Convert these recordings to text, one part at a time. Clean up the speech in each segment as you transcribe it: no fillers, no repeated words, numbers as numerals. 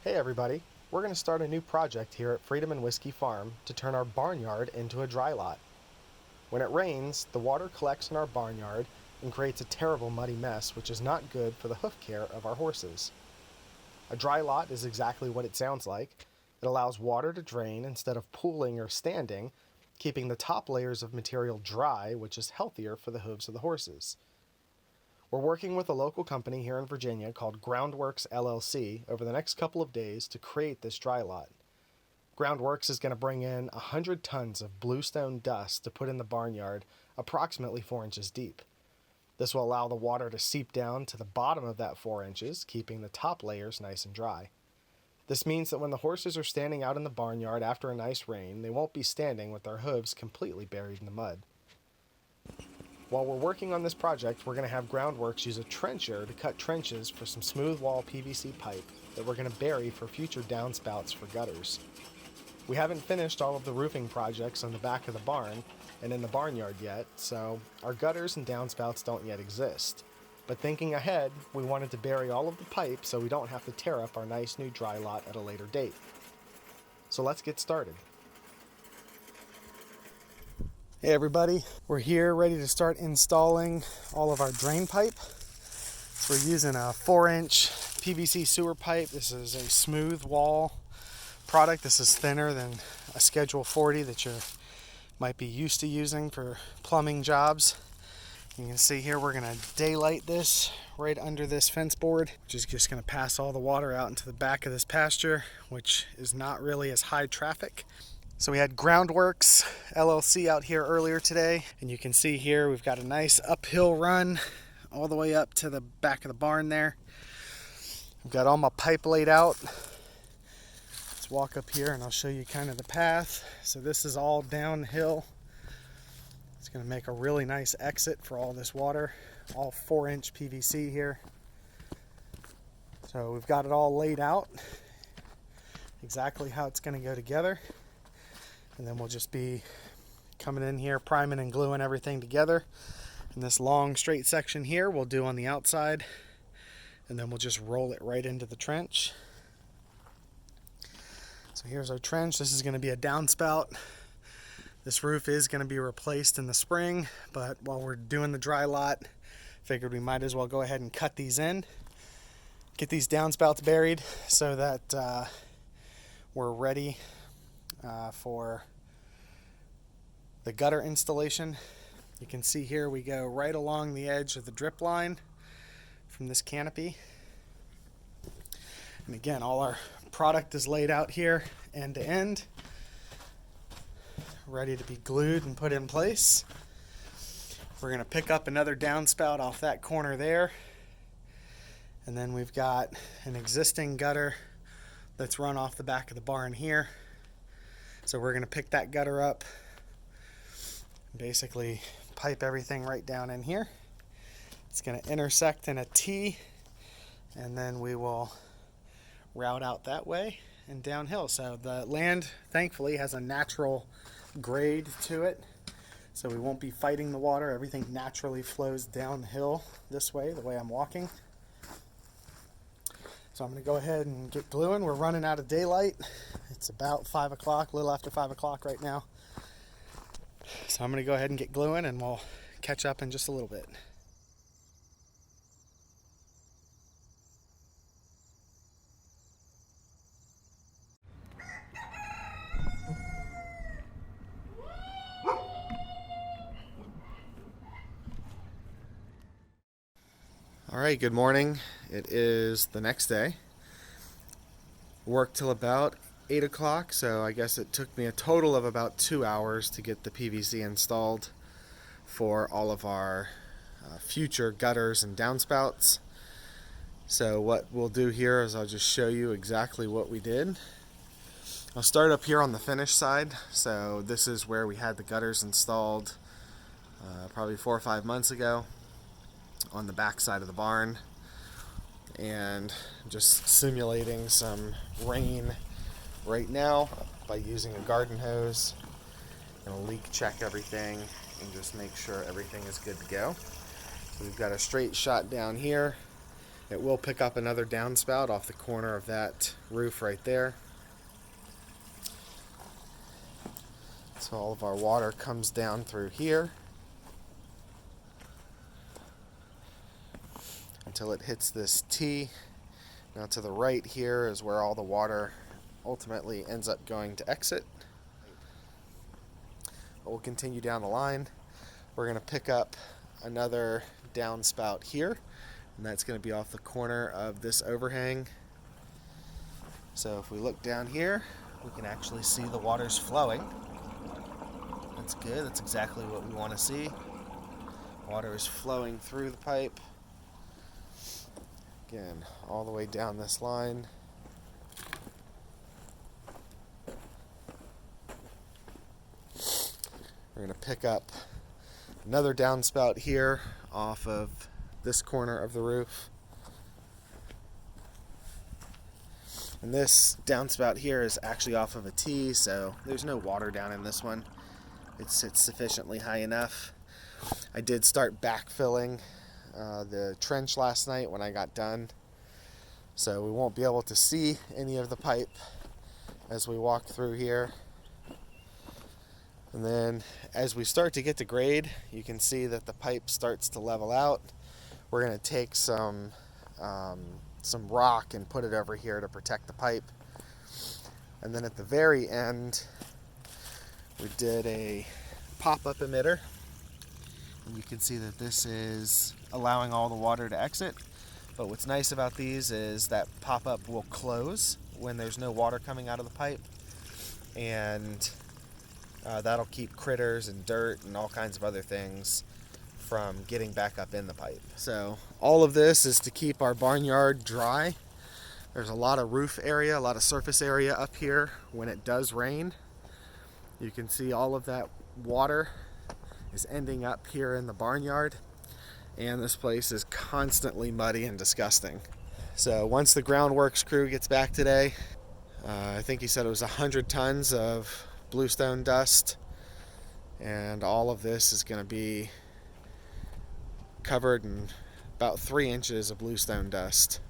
Hey everybody, we're going to start a new project here at Freedom and Whiskey Farm to turn our barnyard into a dry lot. When it rains, the water collects in our barnyard and creates a terrible muddy mess which is not good for the hoof care of our horses. A dry lot is exactly what it sounds like. It allows water to drain instead of pooling or standing, keeping the top layers of material dry, which is healthier for the hooves of the horses. We're working with a local company here in Virginia called Groundworks LLC over the next couple of days to create this dry lot. Groundworks is going to bring in 100 tons of bluestone dust to put in the barnyard, approximately 4 inches deep. This will allow the water to seep down to the bottom of that 4 inches, keeping the top layers nice and dry. This means that when the horses are standing out in the barnyard after a nice rain, they won't be standing with their hooves completely buried in the mud. While we're working on this project, we're going to have Groundworks use a trencher to cut trenches for some smooth wall PVC pipe that we're going to bury for future downspouts for gutters. We haven't finished all of the roofing projects on the back of the barn and in the barnyard yet, so our gutters and downspouts don't yet exist. But thinking ahead, we wanted to bury all of the pipe so we don't have to tear up our nice new dry lot at a later date. So let's get started. Hey everybody, we're here ready to start installing all of our drain pipe. So we're using a 4-inch PVC sewer pipe. This is a smooth wall product. This is thinner than a Schedule 40 that you might be used to using for plumbing jobs. You can see here we're going to daylight this right under this fence board, which is just going to pass all the water out into the back of this pasture, which is not really as high traffic. So we had Groundworks LLC out here earlier today, and you can see here we've got a nice uphill run all the way up to the back of the barn there. I've got all my pipe laid out. Let's walk up here and I'll show you kind of the path. So this is all downhill. It's going to make a really nice exit for all this water, all 4-inch PVC here. So we've got it all laid out, exactly how it's going to go together. And then we'll just be coming in here, priming and gluing everything together. And this long straight section here we'll do on the outside. And then we'll just roll it right into the trench. So here's our trench. This is going to be a downspout. This roof is going to be replaced in the spring, but while we're doing the dry lot, figured we might as well go ahead and cut these in. Get these downspouts buried so that we're ready for the gutter installation. You can see here we go right along the edge of the drip line from this canopy. And again, all our product is laid out here end to end, ready to be glued and put in place. We're going to pick up another downspout off that corner there. And then we've got an existing gutter that's run off the back of the barn here. So we're going to pick that gutter up, basically pipe everything right down in here. It's going to intersect in a T, and then we will route out that way and downhill. So the land, thankfully, has a natural grade to it, so we won't be fighting the water. Everything naturally flows downhill this way, the way I'm walking. So I'm going to go ahead and get gluing. We're running out of daylight. It's about 5 o'clock, a little after 5 o'clock right now. So I'm going to go ahead and get gluing, and we'll catch up in just a little bit. All right, good morning. It is the next day. Worked till about 8 o'clock, so I guess it took me a total of about 2 hours to get the PVC installed for all of our future gutters and downspouts. So what we'll do here is I'll just show you exactly what we did. I'll start up here on the finish side. So this is where we had the gutters installed probably 4 or 5 months ago on the back side of the barn, and just simulating some rain right now by using a garden hose. I'm going to leak check everything and just make sure everything is good to go. So we've got a straight shot down here It will pick up another downspout off the corner of that roof right there. So all of our water comes down through here until it hits this T. Now to the right here is where all the water ultimately ends up going to exit. But we'll continue down the line. We're going to pick up another downspout here, and that's going to be off the corner of this overhang. So if we look down here, we can actually see the water's flowing. That's good. That's exactly what we want to see. Water is flowing through the pipe. Again, all the way down this line. We're going to pick up another downspout here off of this corner of the roof. And this downspout here is actually off of a T, so there's no water down in this one. It sits sufficiently high enough. I did start backfilling the trench last night when I got done, so we won't be able to see any of the pipe as we walk through here. And then as we start to get to grade, you can see that the pipe starts to level out. We're going to take some rock and put it over here to protect the pipe. And then at the very end, we did a pop-up emitter. And you can see that this is allowing all the water to exit. But what's nice about these is that pop-up will close when there's no water coming out of the pipe. And that'll keep critters and dirt and all kinds of other things from getting back up in the pipe. So all of this is to keep our barnyard dry. There's a lot of roof area, a lot of surface area up here when it does rain. You can see all of that water is ending up here in the barnyard, and this place is constantly muddy and disgusting. So once the groundworks crew gets back today, I think he said it was 100 tons of bluestone dust, and all of this is going to be covered in about 3 inches of bluestone dust.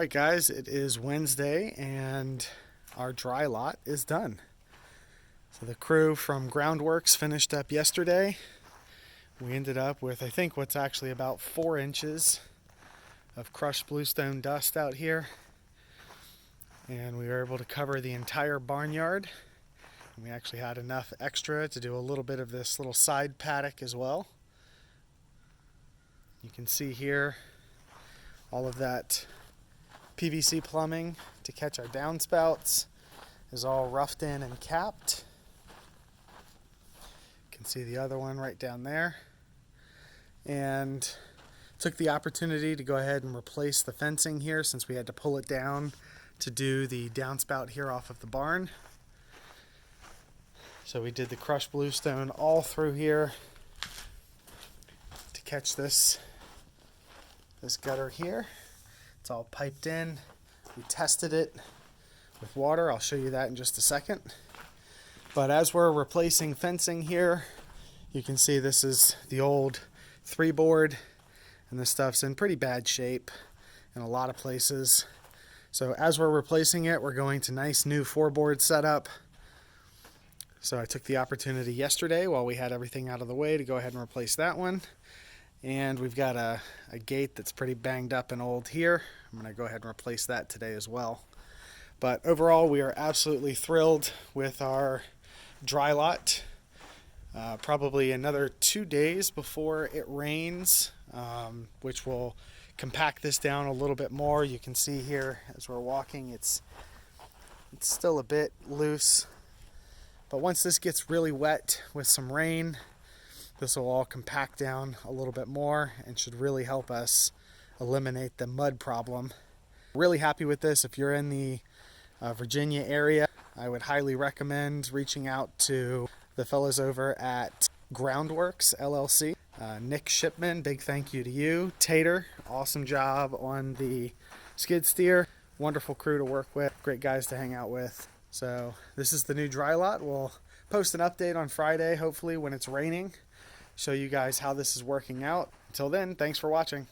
Alright guys, it is Wednesday and our dry lot is done. So the crew from Groundworks finished up yesterday. We ended up with, I think, what's actually about 4 inches of crushed bluestone dust out here. And we were able to cover the entire barnyard. And we actually had enough extra to do a little bit of this little side paddock as well. You can see here all of that PVC plumbing to catch our downspouts is all roughed in and capped. You can see the other one right down there. And took the opportunity to go ahead and replace the fencing here since we had to pull it down to do the downspout here off of the barn. So we did the crushed bluestone all through here to catch this gutter here. It's all piped in. We tested it with water. I'll show you that in just a second. But as we're replacing fencing here, you can see this is the old 3-board, and this stuff's in pretty bad shape in a lot of places. So as we're replacing it, we're going to nice new 4-board setup. So I took the opportunity yesterday while we had everything out of the way to go ahead and replace that one. And we've got a gate that's pretty banged up and old here. I'm going to go ahead and replace that today as well. But overall, we are absolutely thrilled with our dry lot. Probably another 2 days before it rains, which will compact this down a little bit more. You can see here as we're walking, it's still a bit loose. But once this gets really wet with some rain, this will all compact down a little bit more and should really help us eliminate the mud problem. Really happy with this. If you're in the Virginia area, I would highly recommend reaching out to the fellows over at Groundworks LLC. Nick Shipman, big thank you to you. Tater, awesome job on the skid steer. Wonderful crew to work with, great guys to hang out with. So this is the new dry lot. We'll post an update on Friday, hopefully when it's raining. Show you guys how this is working out. Until then, thanks for watching.